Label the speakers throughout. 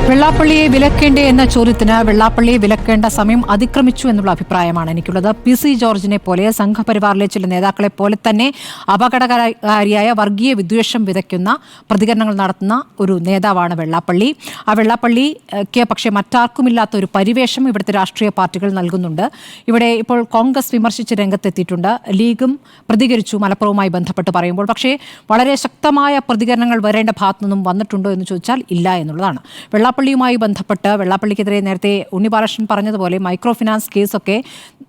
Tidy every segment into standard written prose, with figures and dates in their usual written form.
Speaker 1: വെള്ളാപ്പള്ളിയെ വിലക്കേണ്ടേ എന്ന ചോദ്യത്തിന് വെള്ളാപ്പള്ളിയെ വിലക്കേണ്ട സമയം അതിക്രമിച്ചു എന്നുള്ള അഭിപ്രായമാണ് എനിക്കുള്ളത്. PC ജോർജിനെ പോലെ സംഘപരിവാറിലെ ചില നേതാക്കളെ പോലെ തന്നെ അപകടകാരിയായ വർഗീയ വിദ്വേഷം വിതയ്ക്കുന്ന പ്രതികരണങ്ങൾ നടത്തുന്ന ഒരു നേതാവാണ് വെള്ളാപ്പള്ളി. ആ വെള്ളാപ്പള്ളിക്ക് പക്ഷേ മറ്റാർക്കുമില്ലാത്ത ഒരു പരിവേഷം ഇവിടുത്തെ രാഷ്ട്രീയ പാർട്ടികൾ നൽകുന്നുണ്ട്. ഇവിടെ ഇപ്പോൾ കോൺഗ്രസ് വിമർശിച്ച് രംഗത്തെത്തിയിട്ടുണ്ട്. ലീഗും പ്രതികരിച്ചു മലപ്പുറവുമായി ബന്ധപ്പെട്ട് പറയുമ്പോൾ. പക്ഷേ വളരെ ശക്തമായ പ്രതികരണങ്ങൾ വരേണ്ട ഭാഗത്തു നിന്നും വന്നിട്ടുണ്ടോ എന്ന് ചോദിച്ചാൽ ഇല്ല എന്നുള്ളതാണ്. വെള്ളാപ്പള്ളിയുമായി ബന്ധപ്പെട്ട് വെള്ളാപ്പള്ളിക്കെതിരെ നേരത്തെ ഉണ്ണിബാലകൃഷ്ണൻ പറഞ്ഞതുപോലെ മൈക്രോ ഫിനാൻസ് കേസൊക്കെ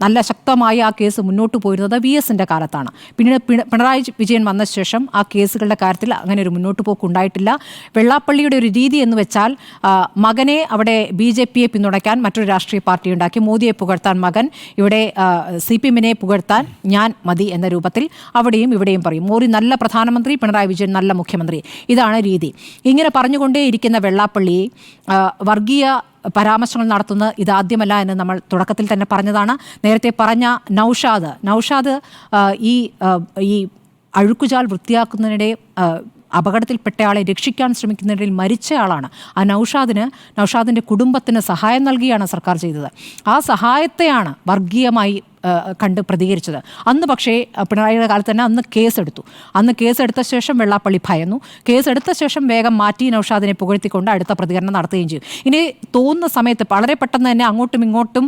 Speaker 1: നല്ല ശക്തമായി ആ കേസ് മുന്നോട്ട് പോയിരുന്നത് VS-ന്റെ കാലത്താണ്. പിന്നീട് പിണറായി വിജയൻ വന്ന ശേഷം ആ കേസുകളുടെ കാര്യത്തിൽ അങ്ങനെ ഒരു മുന്നോട്ട് പോക്ക് ഉണ്ടായിട്ടില്ല. വെള്ളാപ്പള്ളിയുടെ ഒരു രീതി എന്ന് വെച്ചാൽ മകനെ അവിടെ BJP-യെ പിന്തുണയ്ക്കാൻ മറ്റൊരു രാഷ്ട്രീയ പാർട്ടി ഉണ്ടാക്കി, മോദിയെ പുകഴ്ത്താൻ മകൻ, ഇവിടെ CPM-നെ പുകഴ്ത്താൻ ഞാൻ മതി എന്ന രൂപത്തിൽ അവിടെയും ഇവിടെയും പറയും. മോദി നല്ല പ്രധാനമന്ത്രി, പിണറായി വിജയൻ നല്ല മുഖ്യമന്ത്രി, ഇതാണ് രീതി. ഇങ്ങനെ പറഞ്ഞുകൊണ്ടേയിരിക്കുന്ന വെള്ളാപ്പള്ളി വർഗീയ പരാമർശങ്ങൾ നടത്തുന്നത് ഇതാദ്യമല്ല എന്ന് നമ്മൾ തുടക്കത്തിൽ തന്നെ പറഞ്ഞതാണ്. നേരത്തെ പറഞ്ഞ നൗഷാദ് ഈ അഴുക്കുചാൽ വൃത്തിയാക്കുന്നതിനിടെ അപകടത്തിൽപ്പെട്ടയാളെ രക്ഷിക്കാൻ ശ്രമിക്കുന്നതിനിടയിൽ മരിച്ച ആളാണ്. ആ നൗഷാദിൻ്റെ കുടുംബത്തിന് സഹായം നൽകിയാണ് സർക്കാർ ചെയ്തത്. ആ സഹായത്തെയാണ് വർഗീയമായി കണ്ട് പ്രതികരിച്ചത്. അന്ന് പക്ഷേ പിണറായിയുടെ കാലത്ത് തന്നെ അന്ന് കേസെടുത്ത ശേഷം വെള്ളാപ്പള്ളി ഭയന്നു. കേസെടുത്ത ശേഷം വേഗം മാറ്റി നൗഷാദിനെ പുകഴ്ത്തിക്കൊണ്ട് അടുത്ത പ്രതികരണം നടത്തുകയും ചെയ്തു. ഇനി തോന്നുന്ന സമയത്ത് വളരെ പെട്ടെന്ന് തന്നെ അങ്ങോട്ടും ഇങ്ങോട്ടും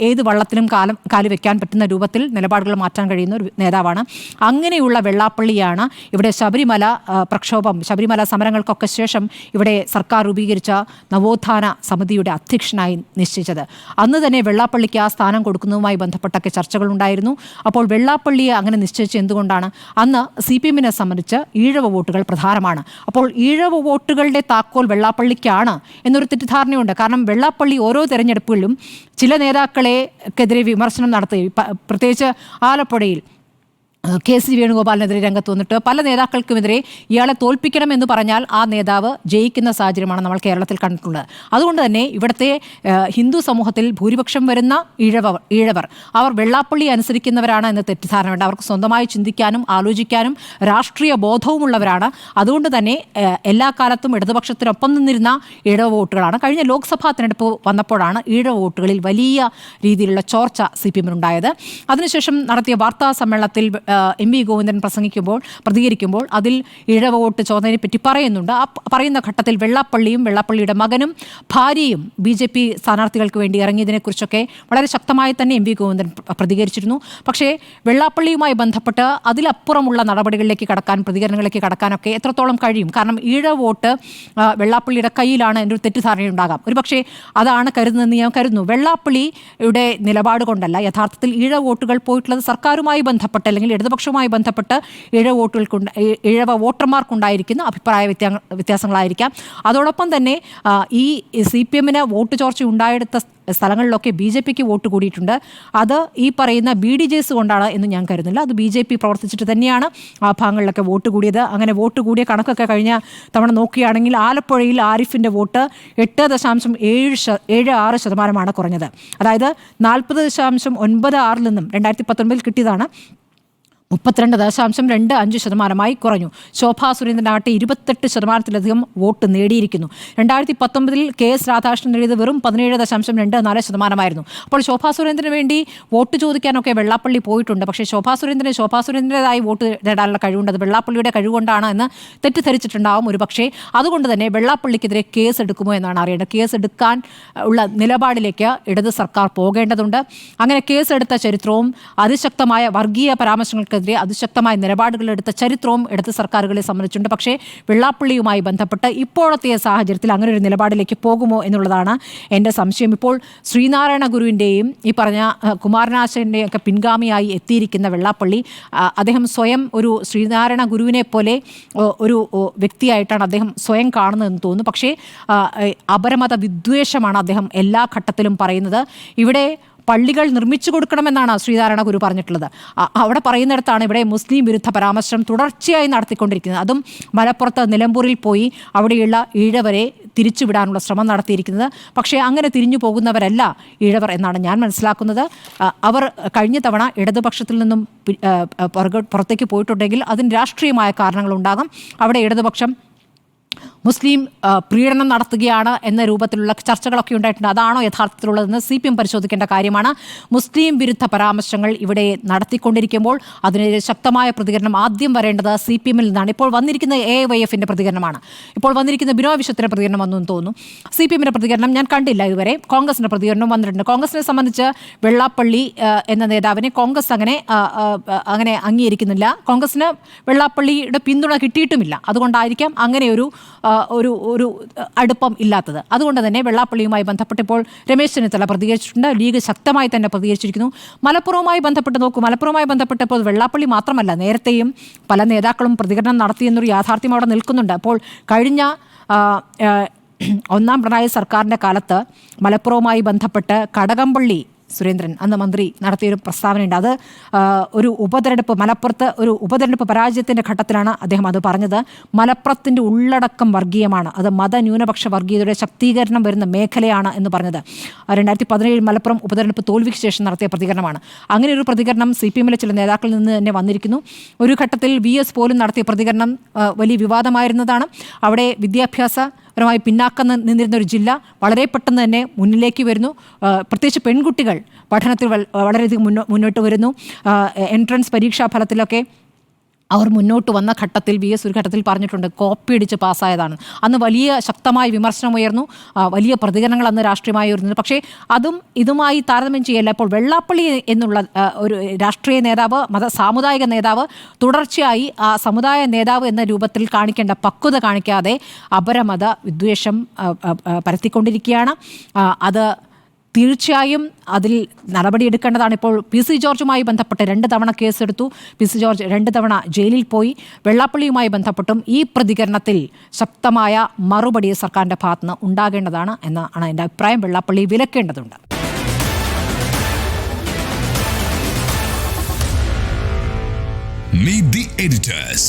Speaker 1: ഏത് വള്ളത്തിലും കാല് വെക്കാൻ പറ്റുന്ന രൂപത്തിൽ നിലപാടുകൾ മാറ്റാൻ കഴിയുന്ന ഒരു നേതാവാണ്. അങ്ങനെയുള്ള വെള്ളാപ്പള്ളിയാണ് ഇവിടെ ശബരിമല പ്രക്ഷോഭം, ശബരിമല സമരങ്ങൾക്കൊക്കെ ശേഷം ഇവിടെ സർക്കാർ രൂപീകരിച്ച നവോത്ഥാന സമിതിയുടെ അധ്യക്ഷനായി നിശ്ചയിച്ചത്. അന്ന് തന്നെ വെള്ളാപ്പള്ളിക്ക് ആ സ്ഥാനം കൊടുക്കുന്നതുമായി ബന്ധപ്പെട്ട ചർച്ചകളുണ്ടായിരുന്നു. അപ്പോൾ വെള്ളാപ്പള്ളിയെ അങ്ങനെ നിശ്ചയിച്ച് എന്തുകൊണ്ടാണ്? അന്ന് CPM-നെ സംബന്ധിച്ച് ഈഴവ വോട്ടുകൾ പ്രധാനമാണ്. അപ്പോൾ ഈഴവ വോട്ടുകളുടെ താക്കോൽ വെള്ളാപ്പള്ളിക്കാണ് എന്നൊരു തെറ്റിദ്ധാരണയുണ്ട്. കാരണം വെള്ളാപ്പള്ളി ഓരോ തെരഞ്ഞെടുപ്പുകളിലും ചില നേതാക്കളെക്കെതിരെ വിമർശനം നടത്തി, പ്രത്യേകിച്ച് ആലപ്പുഴയിൽ KC വേണുഗോപാലിനെതിരെ രംഗത്ത് വന്നിട്ട് പല നേതാക്കൾക്കുമെതിരെ ഇയാളെ തോൽപ്പിക്കണമെന്ന് പറഞ്ഞാൽ ആ നേതാവ് ജയിക്കുന്ന സാഹചര്യമാണ് നമ്മൾ കേരളത്തിൽ കണ്ടിട്ടുള്ളത്. അതുകൊണ്ട് തന്നെ ഇവിടുത്തെ ഹിന്ദു സമൂഹത്തിൽ ഭൂരിപക്ഷം വരുന്ന ഈഴവർ അവർ വെള്ളാപ്പള്ളി അനുസരിക്കുന്നവരാണ് എന്ന തെറ്റിദ്ധാരണയുണ്ട്. അവർക്ക് സ്വന്തമായി ചിന്തിക്കാനും ആലോചിക്കാനും രാഷ്ട്രീയ ബോധവുമുള്ളവരാണ്. അതുകൊണ്ട് തന്നെ എല്ലാ കാലത്തും ഇടതുപക്ഷത്തിനൊപ്പം നിന്നിരുന്ന ഈഴവ വോട്ടുകളാണ്. കഴിഞ്ഞ ലോക്സഭാ തിരഞ്ഞെടുപ്പ് വന്നപ്പോഴാണ് ഈഴവ വോട്ടുകളിൽ വലിയ രീതിയിലുള്ള ചോർച്ച CPM-നുണ്ടായത്. അതിനുശേഷം നടത്തിയ വാർത്താ സമ്മേളനത്തിൽ MV ഗോവിന്ദൻ പ്രതികരിക്കുമ്പോൾ അതിൽ ഈഴവ വോട്ട് ചോദനയെ പറ്റി പറയുന്നുണ്ട്. ആ പറയുന്ന ഘട്ടത്തിൽ വെള്ളാപ്പള്ളിയും വെള്ളാപ്പള്ളിയുടെ മകനും ഭാര്യയും BJP സ്ഥാനാർത്ഥികൾക്ക് വേണ്ടി ഇറങ്ങിയതിനെക്കുറിച്ചൊക്കെ വളരെ ശക്തമായി തന്നെ MV ഗോവിന്ദൻ പ്രതികരിച്ചിരുന്നു. പക്ഷേ വെള്ളാപ്പള്ളിയുമായി ബന്ധപ്പെട്ട് അതിലപ്പുറമുള്ള നടപടികളിലേക്ക് കടക്കാൻ, പ്രതികരണങ്ങളിലേക്ക് കടക്കാനൊക്കെ എത്രത്തോളം കഴിയും? കാരണം ഈഴവ വോട്ട് വെള്ളാപ്പള്ളിയുടെ കയ്യിലാണ് എന്നൊരു തെറ്റിദ്ധാരണയുണ്ടാകാം. ഒരുപക്ഷെ അതാണ് കരുതുന്നതെന്ന് ഞാൻ കരുതുന്നു. വെള്ളാപ്പള്ളിയുടെ നിലപാട് കൊണ്ടല്ല, യഥാർത്ഥത്തിൽ ഈഴവ വോട്ടുകൾ പോയിട്ടുള്ളത് സർക്കാരുമായി ബന്ധപ്പെട്ട് അല്ലെങ്കിൽ ഇടതുപക്ഷവുമായി ബന്ധപ്പെട്ട് ഈഴവ വോട്ടർമാർക്കുണ്ടായിരിക്കുന്ന അഭിപ്രായ വ്യത്യാസങ്ങളായിരിക്കാം. അതോടൊപ്പം തന്നെ ഈ CPM-ന് വോട്ട് ചോർച്ച ഉണ്ടായെടുത്ത സ്ഥലങ്ങളിലൊക്കെ BJP-ക്ക് വോട്ട് കൂടിയിട്ടുണ്ട്. അത് ഈ പറയുന്ന BDJs കൊണ്ടാണ് എന്ന് ഞാൻ കരുതുന്നില്ല. അത് BJP പ്രവർത്തിച്ചിട്ട് തന്നെയാണ് ആ ഭാഗങ്ങളിലൊക്കെ വോട്ട് കൂടിയത്. അങ്ങനെ വോട്ട് കൂടിയ കണക്കൊക്കെ കഴിഞ്ഞ തവണ നോക്കുകയാണെങ്കിൽ ആലപ്പുഴയിൽ ആരിഫിൻ്റെ വോട്ട് 8.76% കുറഞ്ഞത്. അതായത് 40.96 നിന്നും 2019 കിട്ടിയതാണ് 32.25% കുറഞ്ഞു. ശോഭാ സുരേന്ദ്രനാകട്ടെ 28%-ലധികം വോട്ട് നേടിയിരിക്കുന്നു. 2019 KS രാധാകൃഷ്ണൻ നേടിയത് വെറും 17.24%. അപ്പോൾ ശോഭാ സുരേന്ദ്രന് വേണ്ടി വോട്ട് ചോദിക്കാനൊക്കെ വെള്ളാപ്പള്ളി പോയിട്ടുണ്ട്. പക്ഷേ ശോഭാ സുരേന്ദ്രൻ്റെതായി വോട്ട് നേടാനുള്ള കഴിവുണ്ട്, അത് വെള്ളാപ്പള്ളിയുടെ കഴിവുകൊണ്ടാണ് എന്ന് തെറ്റിദ്ധരിച്ചിട്ടുണ്ടാവും ഒരു പക്ഷേ. അതുകൊണ്ട് തന്നെ വെള്ളാപ്പള്ളിക്കെതിരെ കേസ് എടുക്കുമോ എന്നാണ് അറിയേണ്ടത്. കേസ് എടുക്കാൻ ഉള്ള നിലപാടിലേക്ക് ഇടത് സർക്കാർ പോകേണ്ടതുണ്ട്. അങ്ങനെ കേസെടുത്ത ചരിത്രവും അതിശക്തമായ വർഗീയ പരാമർശങ്ങൾക്ക് അതിശക്തമായ നിലപാടുകളെടുത്ത ചരിത്രവും ഇടത് സർക്കാരുകളെ സംബന്ധിച്ചുണ്ട്. പക്ഷേ വെള്ളാപ്പള്ളിയുമായി ബന്ധപ്പെട്ട് ഇപ്പോഴത്തെ സാഹചര്യത്തിൽ അങ്ങനെ ഒരു നിലപാടിലേക്ക് പോകുമോ എന്നുള്ളതാണ് എൻ്റെ സംശയം. ഇപ്പോൾ ശ്രീനാരായണ ഗുരുവിൻ്റെയും ഈ പറഞ്ഞ കുമാരനാശൻ്റെയും ഒക്കെ പിൻഗാമിയായി എത്തിയിരിക്കുന്ന വെള്ളാപ്പള്ളി, അദ്ദേഹം സ്വയം ഒരു ശ്രീനാരായണ ഗുരുവിനെ പോലെ ഒരു വ്യക്തിയായിട്ടാണ് അദ്ദേഹം സ്വയം കാണുന്നതെന്ന് തോന്നുന്നു. പക്ഷേ അപരമത വിദ്വേഷമാണ് അദ്ദേഹം എല്ലാ ഘട്ടത്തിലും പറയുന്നത്. ഇവിടെ പള്ളികൾ നിർമ്മിച്ചു കൊടുക്കണമെന്നാണ് ശ്രീനാരായണ ഗുരു പറഞ്ഞിട്ടുള്ളത്. അവിടെ പറയുന്നിടത്താണ് ഇവിടെ മുസ്ലിം വിരുദ്ധ പരാമർശം തുടർച്ചയായി നടത്തിക്കൊണ്ടിരിക്കുന്നത്. അതും മലപ്പുറത്ത് നിലമ്പൂരിൽ പോയി അവിടെയുള്ള ഈഴവരെ തിരിച്ചുവിടാനുള്ള ശ്രമം നടത്തിയിരിക്കുന്നത്. പക്ഷേ അങ്ങനെ തിരിഞ്ഞു പോകുന്നവരല്ല ഈഴവർ എന്നാണ് ഞാൻ മനസ്സിലാക്കുന്നത്. അവർ കഴിഞ്ഞ തവണ ഇടതുപക്ഷത്തിൽ നിന്നും പുറത്തേക്ക് പോയിട്ടുണ്ടെങ്കിൽ അതിന് രാഷ്ട്രീയമായ കാരണങ്ങളുണ്ടാകും. അവിടെ ഇടതുപക്ഷം മുസ്ലിം പ്രീണനം നടത്തുകയാണ് എന്ന രൂപത്തിലുള്ള ചർച്ചകളൊക്കെ ഉണ്ടായിട്ടുണ്ട്. അതാണോ യഥാർത്ഥത്തിലുള്ളതെന്ന് CPM പരിശോധിക്കേണ്ട കാര്യമാണ്. മുസ്ലിം വിരുദ്ധ പരാമർശങ്ങൾ ഇവിടെ നടത്തിക്കൊണ്ടിരിക്കുമ്പോൾ അതിനെതിരെ ശക്തമായ പ്രതികരണം ആദ്യം വരേണ്ടത് CPM-ൽ നിന്നാണ്. ഇപ്പോൾ വന്നിരിക്കുന്ന AYF-ന്റെ പ്രതികരണമാണ്. ഇപ്പോൾ വന്നിരിക്കുന്ന ബിനോയ് വിശ്വത്തിന്റെ പ്രതികരണം വന്നു എന്ന് തോന്നുന്നു. CPM-ന്റെ പ്രതികരണം ഞാൻ കണ്ടില്ല ഇതുവരെ. കോൺഗ്രസിന്റെ പ്രതികരണം വന്നിട്ടുണ്ട്. കോൺഗ്രസിനെ സംബന്ധിച്ച് വെള്ളാപ്പള്ളി എന്ന നേതാവിനെ കോൺഗ്രസ് അങ്ങനെ അംഗീകരിക്കുന്നില്ല. കോൺഗ്രസിന് വെള്ളാപ്പള്ളിയുടെ പിന്തുണ കിട്ടിയിട്ടുമില്ല. അതുകൊണ്ടായിരിക്കാം അങ്ങനെ ഒരു അടുപ്പം ഇല്ലാത്തത്. അതുകൊണ്ട് തന്നെ വെള്ളാപ്പള്ളിയുമായി ബന്ധപ്പെട്ടപ്പോൾ രമേശ് ചെന്നിത്തല പ്രതികരിച്ചിട്ടുണ്ട്. ലീഗ് ശക്തമായി തന്നെ പ്രതികരിച്ചിരിക്കുന്നു. മലപ്പുറവുമായി ബന്ധപ്പെട്ട് നോക്കൂ. മലപ്പുറവുമായി ബന്ധപ്പെട്ടപ്പോൾ വെള്ളാപ്പള്ളി മാത്രമല്ല, നേരത്തെയും പല നേതാക്കളും പ്രതികരണം നടത്തിയെന്നൊരു യാഥാർത്ഥ്യം അവിടെ നിൽക്കുന്നുണ്ട്. അപ്പോൾ കഴിഞ്ഞ ഒന്നാം പിണറായി സർക്കാരിൻ്റെ കാലത്ത് മലപ്പുറവുമായി ബന്ധപ്പെട്ട് കടകംപള്ളി സുരേന്ദ്രൻ അന്ന് മന്ത്രി നടത്തിയൊരു പ്രസ്താവനയുണ്ട്. അത് ഒരു ഉപതെരഞ്ഞെടുപ്പ്, മലപ്പുറത്ത് ഒരു ഉപതെരഞ്ഞെടുപ്പ് പരാജയത്തിൻ്റെ ഘട്ടത്തിലാണ് അദ്ദേഹം അത് പറഞ്ഞത്. മലപ്പുറത്തിൻ്റെ ഉള്ളടക്കം വർഗീയമാണ്, അത് മതന്യൂനപക്ഷ വർഗീയതയുടെ ശക്തീകരണം വരുന്ന മേഖലയാണ് എന്ന് പറഞ്ഞത് 2017 മലപ്പുറം ഉപതെരഞ്ഞെടുപ്പ് തോൽവിക്ക് ശേഷം നടത്തിയ പ്രതികരണമാണ്. അങ്ങനെ ഒരു പ്രതികരണം CPM-ലെ ചില നേതാക്കളിൽ നിന്ന് തന്നെ വന്നിരിക്കുന്നു. ഒരു ഘട്ടത്തിൽ VS പോലും നടത്തിയ പ്രതികരണം വലിയ വിവാദമായിരുന്നതാണ്. അവിടെ വിദ്യാഭ്യാസപരമായി പിന്നാക്കം നിന്നിരുന്ന ഒരു ജില്ല വളരെ പെട്ടെന്ന് തന്നെ മുന്നിലേക്ക് വരുന്നു. പ്രത്യേകിച്ച് പെൺകുട്ടികൾ പഠനത്തിൽ വളരെയധികം മുന്നോട്ട് വരുന്നു. എൻട്രൻസ് പരീക്ഷാ ഫലത്തിലൊക്കെ അവർ മുന്നോട്ട് വന്ന ഘട്ടത്തിൽ VS ഒരു ഘട്ടത്തിൽ പറഞ്ഞിട്ടുണ്ട് കോപ്പി അടിച്ച് പാസ്സായതാണ്. അന്ന് വലിയ ശക്തമായ വിമർശനമുയർന്നു, വലിയ പ്രതികരണങ്ങൾ അന്ന് രാഷ്ട്രീയമായി ഉയർന്നു. പക്ഷേ അതും ഇതുമായി താരതമ്യം ചെയ്യല്ല. ഇപ്പോൾ വെള്ളാപ്പള്ളി എന്നുള്ള ഒരു രാഷ്ട്രീയ നേതാവ്, സാമുദായിക നേതാവ് തുടർച്ചയായി ആ സമുദായ നേതാവ് എന്ന രൂപത്തിൽ കാണിക്കേണ്ട പക്വത കാണിക്കാതെ അപരമത വിദ്വേഷം പരത്തിക്കൊണ്ടിരിക്കുകയാണ്. അത് തീർച്ചയായും അതിൽ നടപടിയെടുക്കേണ്ടതാണ്. ഇപ്പോൾ PC ജോർജുമായി ബന്ധപ്പെട്ട് 2 തവണ കേസെടുത്തു. PC ജോർജ് 2 തവണ ജയിലിൽ പോയി. വെള്ളാപ്പള്ളിയുമായി ബന്ധപ്പെട്ടും ഈ പ്രതികരണത്തിൽ ശക്തമായ മറുപടി സർക്കാരിൻ്റെ ഭാഗത്തുനിന്ന് ഉണ്ടാകേണ്ടതാണ് എന്നാണ് എൻ്റെ അഭിപ്രായം. വെള്ളാപ്പള്ളി വിലക്കേണ്ടതുണ്ട്.
Speaker 2: Meet the editors.